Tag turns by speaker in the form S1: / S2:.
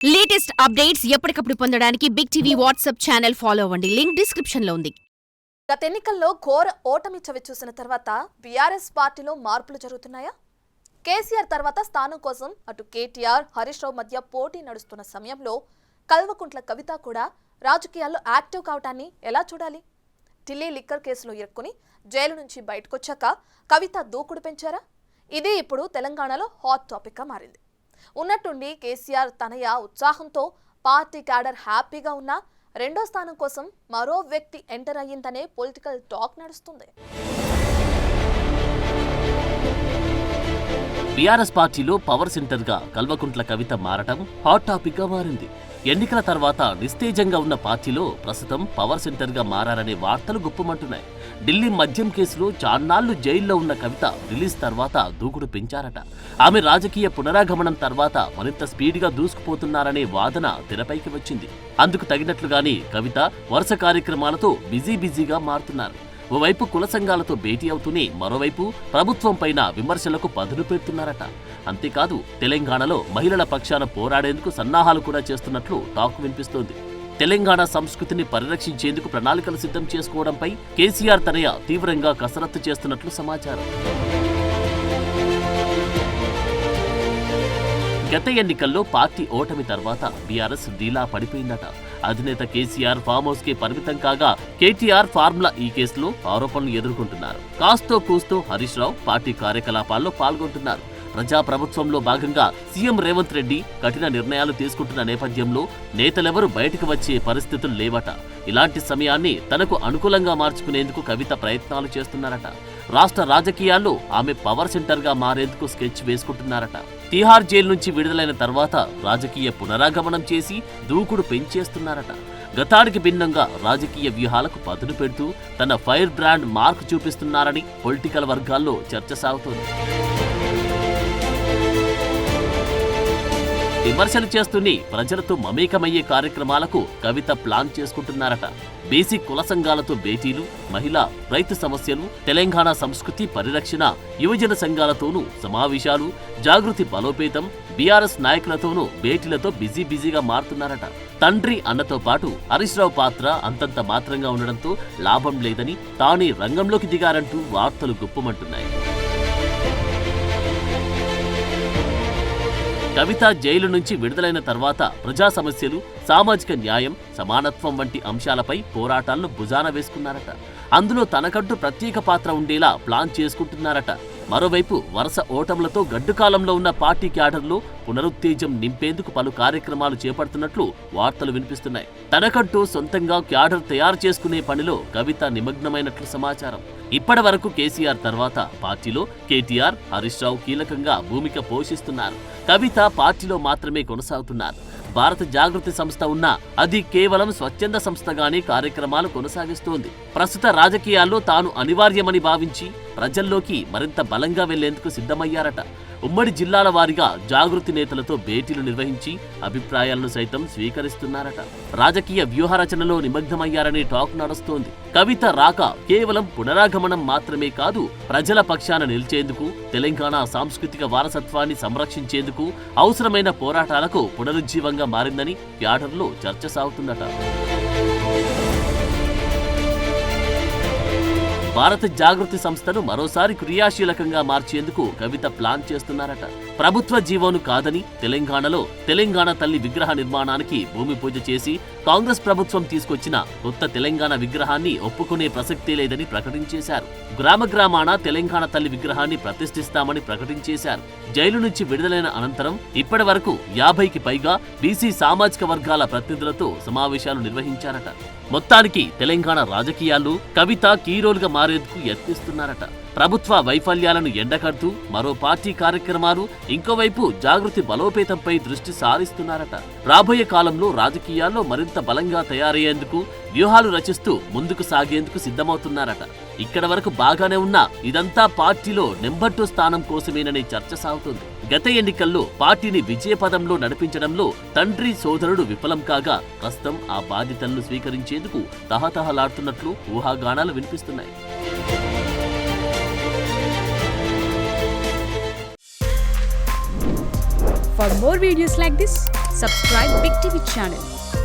S1: Latest updates ఎప్పటికప్పుడు పొందడానికి Big TV WhatsApp channel follow అవ్వండి. లింక్ డిస్క్రిప్షన్ లో ఉంది.
S2: గత ఎన్నికల్లో ఘోర ఓటమి చవిచూసిన తర్వాత బీఆర్ఎస్ పార్టీలో మార్పులు జరుగుతున్నాయా? కేసీఆర్ తర్వాత స్థానం కోసం అటు కేటీఆర్, హరీష్ రావు మధ్య పోటీ నడుస్తున్న సమయంలో కల్వకుంట్ల కవిత కూడా రాజకీయాల్లో యాక్టివ్ కావటాన్ని ఎలా చూడాలి? ఢిల్లీ లిక్కర్ కేసులో ఇరుక్కుని జైలు నుంచి బయటకొచ్చాక కవిత దూకుడు పెంచారా? ఇది ఇప్పుడు తెలంగాణలో హాట్ టాపిక్గా మారింది. ఉన్నట్టుండి కేసీఆర్ తనయ ఉత్సాహంతో పార్టీ క్యాడర్ హ్యాపీగా ఉన్నా రెండో స్థానం కోసం మరో వ్యక్తి ఎంటర్ అయ్యిందనే పొలిటికల్ టాక్ నడుస్తుంది.
S3: బీఆర్ఎస్ పార్టీలో పవర్ సెంటర్ గా కల్వకుంట్ల కవిత మారటం హాట్ టాపిక్ గా మారింది. ఎన్నికల తర్వాత నిస్తేజంగా ఉన్న పార్టీలో ప్రస్తుతం పవర్ సెంటర్ గా మారారనే వార్తలు గుప్పమంటున్నాయి. ఢిల్లీ మద్యం కేసులో చాన్నాళ్లు జైల్లో ఉన్న కవిత రిలీజ్ తర్వాత దూకుడు పెంచారట. ఆమె రాజకీయ పునరాగమనం తర్వాత మరింత స్పీడ్గా దూసుకుపోతున్నారనే వాదన తెరపైకి వచ్చింది. అందుకు తగినట్లుగానే కవిత వరుస కార్యక్రమాలతో బిజీగా మారుతున్నారు. ఓవైపు కుల సంఘాలతో భేటీ అవుతూనే మరోవైపు ప్రభుత్వం పైన విమర్శలకు పదును పెడుతున్నారట. అంతేకాదు తెలంగాణలో మహిళల పక్షాన పోరాడేందుకు సన్నాహాలు కూడా చేస్తున్నట్లు టాక్ వినిపిస్తోంది. తెలంగాణ సంస్కృతిని పరిరక్షించేందుకు ప్రణాళికలు సిద్ధం చేసుకోవడంపై కేసీఆర్ తనయ తీవ్రంగా కసరత్తు చేస్తున్నట్లు సమాచారం. గత ఎన్నికల్లో పార్టీ ఓటమి తర్వాత బీఆర్ఎస్ డీలా పడిపోయిందట. అధినేత కేసీఆర్ ఫామ్ హౌస్ కే పరిమితం కాగా కేటీఆర్ ఫార్ములా ఈ కేసులో ఆరోపణలు ఎదుర్కొంటున్నారు. కాస్తో కూస్తో హరీష్ రావు పార్టీ కార్యకలాపాల్లో పాల్గొంటున్నారు. ప్రజాప్రభుత్వంలో భాగంగా సీఎం రేవంత్ రెడ్డి కఠిన నిర్ణయాలు తీసుకుంటున్న నేపథ్యంలో నేతలెవరూ బయటకు వచ్చే పరిస్థితులు లేవట. ఇలాంటి సమయాన్ని తనకు అనుకూలంగా మార్చుకునేందుకు కవిత ప్రయత్నాలు చేస్తున్నారట. రాష్ట్ర రాజకీయాల్లో ఆమె పవర్ సెంటర్ గా మారేందుకు స్కెచ్ వేసుకుంటున్నారట. తిహార్ జైలు నుంచి విడుదలైన తర్వాత రాజకీయ పునరాగమనం చేసి దూకుడు పెంచేస్తున్నారట. గతానికి భిన్నంగా రాజకీయ వ్యూహాలకు పదును పెడుతూ తన ఫైర్ బ్రాండ్ మార్క్ చూపిస్తున్నారని పొలిటికల్ వర్గాల్లో చర్చ సాగుతోంది. విమర్శలు చేస్తూనే ప్రజలతో మమేకమయ్యే కార్యక్రమాలకు కవిత ప్లాన్ చేసుకుంటున్నారట. బీసీ కుల సంఘాలతో భేటీలు, మహిళా రైతు సమస్యలు, తెలంగాణ సంస్కృతి పరిరక్షణ, యువజన సంఘాలతోనూ సమావేశాలు, జాగృతి బలోపేతం, బీఆర్ఎస్ నాయకులతోనూ భేటీలతో బిజీగా మారుతున్నారట. తండ్రి అన్నతో పాటు హరీష్ రావు పాత్ర అంతంత మాత్రంగా ఉండడంతో లాభం లేదని తానే రంగంలోకి దిగారంటూ వార్తలు గుప్పమంటున్నాయి. కవిత జైలు నుంచి విడుదలైన తర్వాత ప్రజా సమస్యలు, సామాజిక న్యాయం, సమానత్వం వంటి అంశాలపై పోరాటాలను భుజాన వేసుకున్నారట. అందులో తనకంటూ ప్రత్యేక పాత్ర ఉండేలా ప్లాన్ చేసుకుంటున్నారట. మరోవైపు వరుస ఓటములతో గడ్డుకాలంలో ఉన్న పార్టీ క్యాడర్లో పునరుత్తేజం నింపేందుకు పలు కార్యక్రమాలు చేపడుతున్నట్లు వార్తలు వినిపిస్తున్నాయి. తనకంటూ సొంతంగా క్యాడర్ తయారు చేసుకునే పనిలో కవిత నిమగ్నమైనట్లు సమాచారం. ఇప్పటి వరకు కేసీఆర్ తర్వాత పార్టీలో కేటీఆర్, హరీష్ రావు కీలకంగా భూమిక పోషిస్తున్నారు. కవిత పార్టీలో మాత్రమే కొనసాగుతున్నారు. భారత జాగృతి సంస్థ ఉన్నా అది కేవలం స్వచ్ఛంద సంస్థగానే కార్యక్రమాలు కొనసాగిస్తోంది. ప్రస్తుత రాజకీయాల్లో తాను అనివార్యమని భావించి ప్రజల్లోకి మరింత బలంగా వెళ్లేందుకు సిద్ధమయ్యారట. ఉమ్మడి జిల్లాల వారీగా జాగృతి నేతలతో భేటీలు నిర్వహించి అభిప్రాయాలను సైతం స్వీకరిస్తున్నారట. రాజకీయ వ్యూహ రచనలో నిమగ్నమయ్యారనే టాక్ నడుస్తోంది. కవిత రాక కేవలం పునరాగమనం మాత్రమే కాదు, ప్రజల పక్షాన నిలిచేందుకు, తెలంగాణ సాంస్కృతిక వారసత్వాన్ని సంరక్షించేందుకు అవసరమైన పోరాటాలకు పునరుజ్జీవంగా మారిందని క్యాడర్లో చర్చ సాగుతుందట. భారత జాగృతి సంస్థను మరోసారి క్రియాశీలకంగా మార్చేందుకు కవిత ప్లాన్ చేస్తున్నారట. ప్రభుత్వ జీవోను కాదని తెలంగాణలో తెలంగాణ తల్లి విగ్రహ నిర్మాణానికి భూమి పూజ చేసి కాంగ్రెస్ ప్రభుత్వం తీసుకొచ్చిన కొత్త తెలంగాణ విగ్రహాన్ని ఒప్పుకునే ప్రసక్తే లేదని ప్రకటించేశారు. గ్రామాన తెలంగాణ తల్లి విగ్రహాన్ని ప్రతిష్ఠిస్తామని ప్రకటించేశారు. జైలు నుంచి విడుదలైన అనంతరం ఇప్పటి వరకు 50కి పైగా బీసీ సామాజిక వర్గాల ప్రతినిధులతో సమావేశాలు నిర్వహించారట. మొత్తానికి తెలంగాణ రాజకీయాల్లో కవిత కీరోలుగా మారేందుకు యత్నిస్తున్నారట. ప్రభుత్వ వైఫల్యాలను ఎండకడుతూ మరో పార్టీ కార్యక్రమాలు, ఇంకోవైపు జాగృతి బలోపేతంపై దృష్టి సారిస్తున్నారట. రాబోయే కాలంలో రాజకీయాల్లో మరింత బలంగా తయారయ్యేందుకు వ్యూహాలు రచిస్తూ ముందుకు సాగేందుకు సిద్ధమవుతున్నారట. ఇక్కడ వరకు బాగానే ఉన్నా ఇదంతా పార్టీలో నెంబర్ 2 స్థానం కోసమేననే చర్చ సాగుతుంది. గత ఎన్నికల్లో పార్టీని విజయపదంలో నడిపించడంలో తండ్రి సోదరుడు విఫలం కాగా ప్రస్తుతం ఆ బాధ్యతలను స్వీకరించేందుకు తహతహలాడుతున్నట్లు ఊహాగానాలు వినిపిస్తున్నాయి.
S4: For more videos like this, Subscribe Big TV channel.